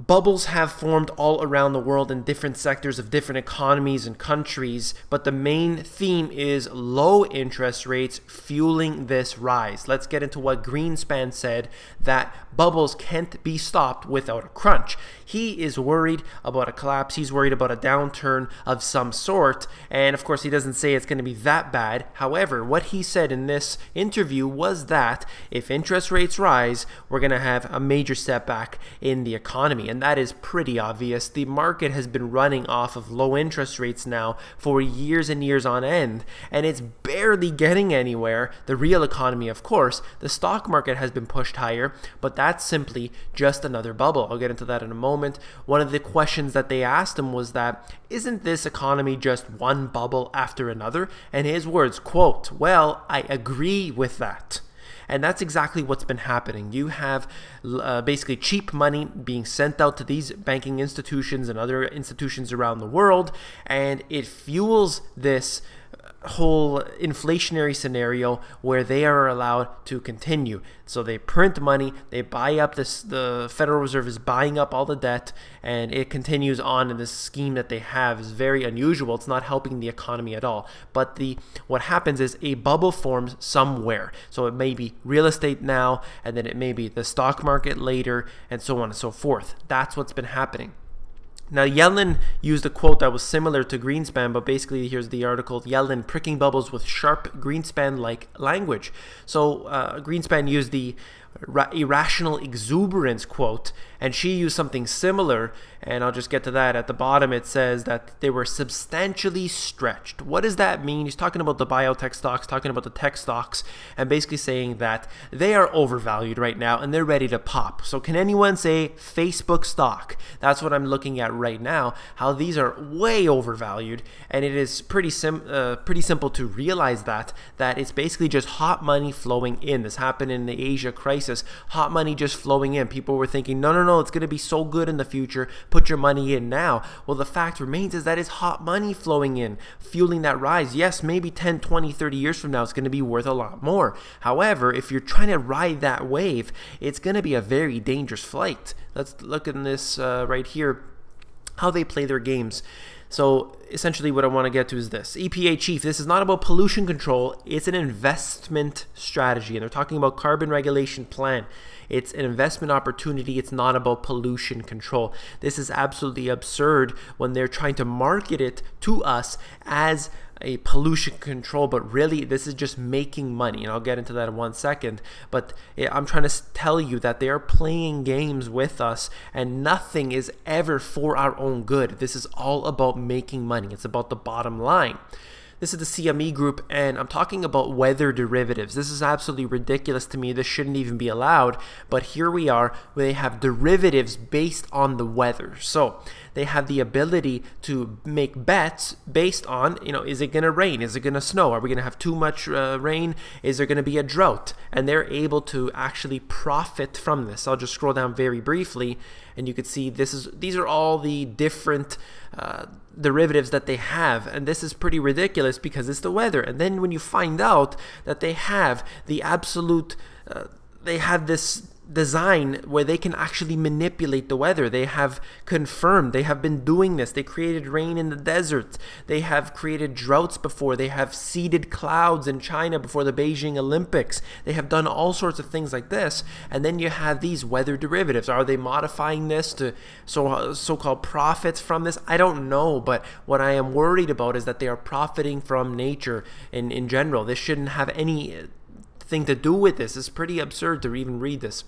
Bubbles have formed all around the world in different sectors of different economies and countries, but the main theme is low interest rates fueling this rise. Let's get into what Greenspan said, that bubbles can't be stopped without a crunch. He is worried about a collapse. He's worried about a downturn of some sort, and of course he doesn't say it's going to be that bad. However, what he said in this interview was that if interest rates rise, we're going to have a major setback in the economy. And that is pretty obvious. The market has been running off of low interest rates now for years and years on end, and it's barely getting anywhere. The real economy, of course, the stock market has been pushed higher, but that's simply just another bubble. I'll get into that in a moment. One of the questions that they asked him was that, isn't this economy just one bubble after another? And his words, quote, "Well, I agree with that." And that's exactly what's been happening. You have basically cheap money being sent out to these banking institutions and other institutions around the world, and it fuels this whole inflationary scenario where they are allowed to continue. So they print money, they buy up this, the Federal Reserve is buying up all the debt, and it continues on in this scheme that they have is very unusual. It's not helping the economy at all. But what happens is a bubble forms somewhere. So it may be real estate now, and then it may be the stock market later, and so on and so forth. That's what's been happening. Now, Yellen used a quote that was similar to Greenspan, but basically here's the article, Yellen pricking bubbles with sharp Greenspan-like language. So Greenspan used the irrational exuberance quote, and she used something similar, and I'll just get to that. At the bottom it says that they were substantially stretched. What does that mean? He's talking about the biotech stocks, talking about the tech stocks, and basically saying that they are overvalued right now and they're ready to pop. So can anyone say Facebook stock? That's what I'm looking at right now, how these are way overvalued, and it is pretty simple to realize that it's basically just hot money flowing in. This happened in the Asia crisis, hot money just flowing in. People were thinking, no, it's going to be so good in the future, put your money in now. Well, the fact remains is that it's hot money flowing in, fueling that rise. Yes, maybe 10, 20, 30 years from now, it's going to be worth a lot more. However, if you're trying to ride that wave, it's going to be a very dangerous flight. Let's look at this right here, how they play their games. So essentially what I want to get to is this. EPA chief, this is not about pollution control, it's an investment strategy. And they're talking about carbon regulation plan. It's an investment opportunity. It's not about pollution control. This is absolutely absurd when they're trying to market it to us as a pollution control, but really this is just making money, and I'll get into that in 1 second. But I'm trying to tell you that they are playing games with us, and nothing is ever for our own good. This is all about making money. It's about the bottom line. This is the CME group, and I'm talking about weather derivatives. This is absolutely ridiculous to me. This shouldn't even be allowed, but here we are where they have derivatives based on the weather. So they have the ability to make bets based on, is it going to rain? Is it going to snow? Are we going to have too much rain? Is there going to be a drought? And they're able to actually profit from this. I'll just scroll down very briefly, and you can see these are all the different derivatives that they have, and this is pretty ridiculous because it's the weather. And then when you find out that they have the absolute they have this design where they can actually manipulate the weather. They have confirmed, they have been doing this. They created rain in the desert. They have created droughts before. They have seeded clouds in China before the Beijing Olympics. They have done all sorts of things like this. And then you have these weather derivatives. Are they modifying this to so-called profits from this? I don't know, but what I am worried about is that they are profiting from nature in general. This shouldn't have anything to do with this. It's pretty absurd to even read this.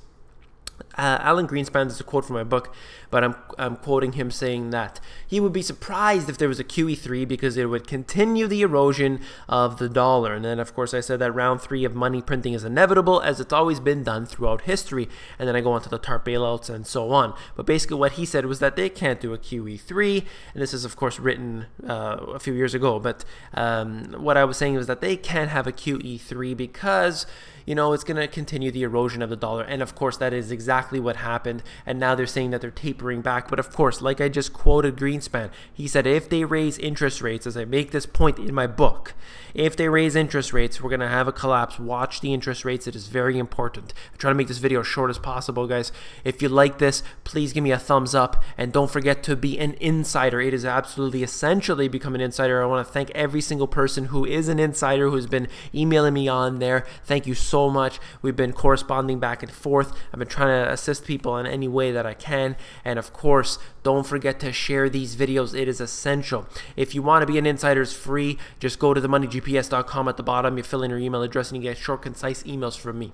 Alan Greenspan, this is a quote from my book, but I'm quoting him saying that he would be surprised if there was a QE3 because it would continue the erosion of the dollar. And then, of course, I said that round 3 of money printing is inevitable, as it's always been done throughout history. And then I go on to the TARP bailouts and so on. But basically what he said was that they can't do a QE3, and this is, of course, written a few years ago. But what I was saying was that they can't have a QE3 because you know, it's going to continue the erosion of the dollar. And of course, that is exactly what happened. And now they're saying that they're tapering back. But of course, like I just quoted Greenspan, he said if they raise interest rates, as I make this point in my book, if they raise interest rates, we're going to have a collapse. Watch the interest rates. It is very important. I try to make this video as short as possible, guys. If you like this, please give me a thumbs up. And don't forget to be an insider. It is absolutely essential to become an insider. I want to thank every single person who is an insider, who's been emailing me on there. Thank you so much. We've been corresponding back and forth. I've been trying to assist people in any way that I can. And of course, don't forget to share these videos. It is essential. If you want to be an insider, it's free. Just go to themoneygps.com at the bottom. You fill in your email address and you get short, concise emails from me.